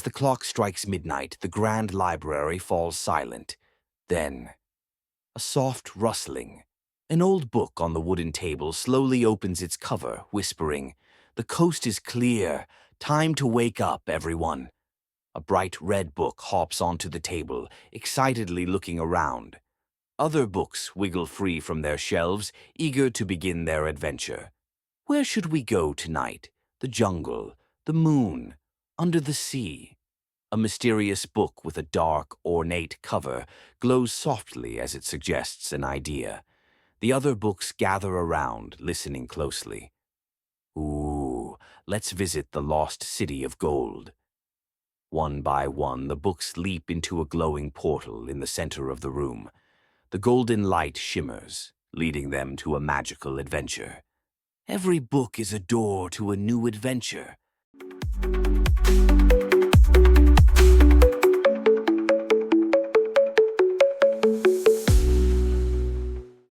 the clock strikes midnight, the grand library falls silent. Then, a soft rustling. An old book on the wooden table slowly opens its cover, whispering, "The coast is clear. Time to wake up, everyone." A bright red book hops onto the table, excitedly looking around. Other books wiggle free from their shelves, eager to begin their adventure. Where should we go tonight? The jungle, the moon, under the sea. A mysterious book with a dark, ornate cover glows softly as it suggests an idea. The other books gather around, listening closely. Ooh, let's visit the lost city of gold. One by one, the books leap into a glowing portal in the center of the room. The golden light shimmers, leading them to a magical adventure. Every book is a door to a new adventure.